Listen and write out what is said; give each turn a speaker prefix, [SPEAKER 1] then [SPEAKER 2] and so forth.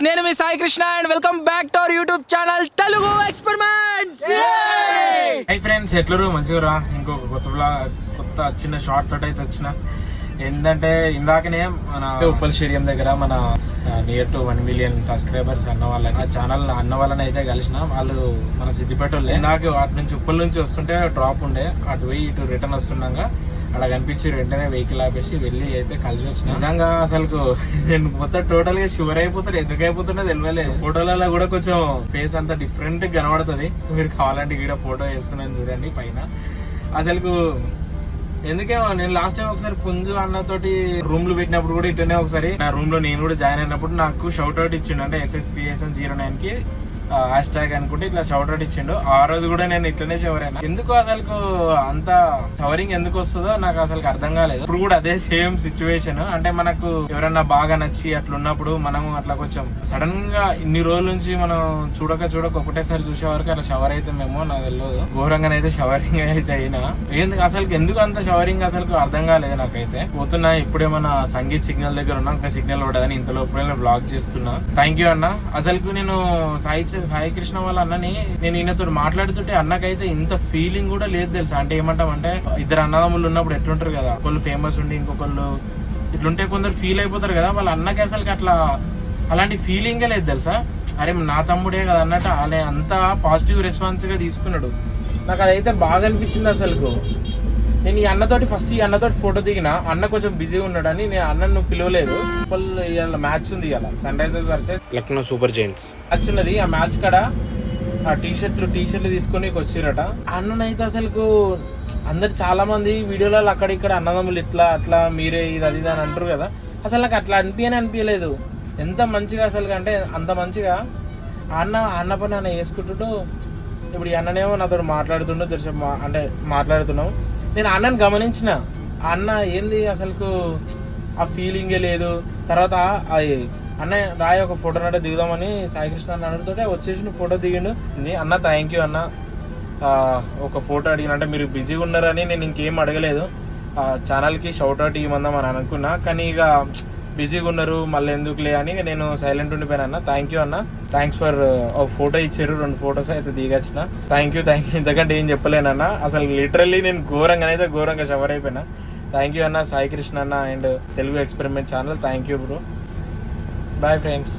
[SPEAKER 1] నేను మీ Sai Krishna and welcome back to our YouTube channel Telugu experiments.
[SPEAKER 2] Hi friends, ఎట్లరు మంచిగా ఇంకొక కొత్త చిన్న షార్ట్ తోటి అయితే వచ్చిన. ఏంటంటే ఇందాకనే మన ఉప్పల్ స్టేడియం దగ్గర మన నియర్ టు 1 million సబ్స్క్రైబర్స్ అన్న వాళ్ళని అన్న వాళ్ళని అయితే కలిసిన. వాళ్ళు మన సిద్దిపేట వాళ్ళే. నాకు అటు నుంచి ఉప్పల్ నుంచి వస్తుంటే డ్రాప్ ఉండే, అటు పోయి ఇటు రిటర్న్ వస్తున్నాగా అలా కనిపించి వెంటనే వెహికల్ ఆపేసి వెళ్ళి అయితే కలిసి వచ్చిన. నిజంగా అసలు నేను మొత్తం టోటల్ గా షివర్ అయిపోతాను. ఎందుకు అయిపోతున్నా తెలియలేదు. ఫోటోలలో కూడా కొంచెం ఫేస్ అంతా డిఫరెంట్ కనబడుతుంది. మీరు కావాలంటే ఇక్కడ ఫోటో వేస్తున్నాను చూడండి పైన. అసలు ఎందుకేమో నేను లాస్ట్ టైం ఒకసారి పుంజు అన్నతోటి రూమ్ లో పెట్టినప్పుడు కూడా ఇట్లనే ఒకసారి నా రూమ్ లో నేను కూడా జాయిన్ అయినప్పుడు నాకు షౌట్ అవుట్ ఇచ్చిండు. అంటే SSPSN09 కి #, అనుకుంటే ఇట్లా షౌట్ అవుట్ ఇచ్చిండు. ఆ రోజు కూడా నేను ఇట్లనే షవర్ అయినా. ఎందుకు అసలు అంత షవరింగ్ ఎందుకు వస్తుందో నాకు అసలు అర్థం కాలేదు. ఇప్పుడు కూడా అదే సేమ్ సిచ్యువేషన్. అంటే మనకు ఎవరన్నా బాగా నచ్చి అట్లా ఉన్నప్పుడు మనం అట్లా కొంచెం సడన్ గా ఇన్ని రోజుల నుంచి మనం చూడక ఒకటేసారి చూసే వరకు అట్లా షవర్ అయితే మేము నాకు తెలియదు. ఘోరంగానైతే షవరింగ్ అయితే అయినా. ఎందుకు అంత షవరింగ్ అసలు అర్థం కాలేదు నాకైతే. పోతున్నా ఇప్పుడేమన్నా సంగీత్ సిగ్నల్ దగ్గర ఉన్నా, ఇంకా సిగ్నల్ పడదని ఇంతలో బ్లాగ్ చేస్తున్నా. థ్యాంక్ యూ అన్న. అసలు నేను సాయి కృష్ణ వాళ్ళ అన్నని నేను ఈయనతో మాట్లాడుతుంటే అన్నకైతే ఇంత ఫీలింగ్ కూడా లేదు తెలుసా. అంటే ఏమంటామంటే ఇద్దరు అన్నదమ్ములు ఉన్నప్పుడు ఎట్లుంటారు కదా, ఒకళ్ళు ఫేమస్ ఉండి ఇంకొకళ్ళు ఇట్లుంటే కొందరు ఫీల్ అయిపోతారు కదా. వాళ్ళ అన్నకి అసలు అట్లా అలాంటి ఫీలింగే లేదు తెలుసా. అరే నా తమ్ముడే కదా అన్నట్టు అనే అంత పాజిటివ్ రెస్పాన్స్ గా తీసుకున్నాడు. నాకు అదైతే బాగా అనిపించింది. అసలు నేను ఈ అన్నతోటి ఫోటో దిగిన. అన్న కొంచెం బిజీ ఉన్నాడని నేను అన్నను పిలవలేదు. మ్యాచ్ ఉంది ఇలా, Sunrisers versus Lucknow Super Giants match ఉన్నది. ఆ మ్యాచ్ కాడ ఆ టీషర్ట్లు తీసుకొని వచ్చిరట. అన్ననైతే అసలు అందరు చాలా మంది వీడియోలలో అక్కడ ఇక్కడ అన్నదమ్ములు ఇట్లా అట్లా మీరే ఇది అది అని అంటారు కదా. అసలు నాకు అట్లా అనిపించలేదు. ఎంత మంచిగా అసలు అంటే అంత మంచిగా అన్న పని అన్న వేసుకుంటుంటూ. ఇప్పుడు ఈ అన్ననేమో నాతో మాట్లాడుతుండో తెలుసు, అంటే మాట్లాడుతున్నాం. నేను అన్నని గమనించిన. అన్న ఏంది అసలు ఆ ఫీలింగే లేదు. తర్వాత అన్న రాయి ఒక ఫోటో అంటే దిగుదామని సాయికృష్ణ అన్నతో వచ్చేసి ఫోటో దిగిండు. అన్న థ్యాంక్ యూ అన్న. ఒక ఫోటో అడిగిన, అంటే మీరు బిజీగా ఉన్నారని నేను ఇంకేం అడగలేదు. ఛానల్కి షౌట్ అవుట్ ఇవ్వమందాం అని అనుకున్నా, కానీ ఇక బిజీగా ఉన్నారు మళ్ళీ ఎందుకులే అని నేను సైలెంట్ ఉండిపోయాను. అన్న థ్యాంక్ యూ అన్న. థ్యాంక్స్ ఫర్ ఒక ఫోటో ఇచ్చారు. 2 ఫొటోస్ అయితే దిగొచ్చిన. Thank you. ఇంతకంటే ఏం చెప్పలేనన్న. అసలు లిటరల్లీ నేను ఘోరంగా షవర్ అయిపోయినా. థ్యాంక్ యూ అన్న, సాయి కృష్ణ అన్న and Telugu experiment channel. Thank you bro. Bye friends.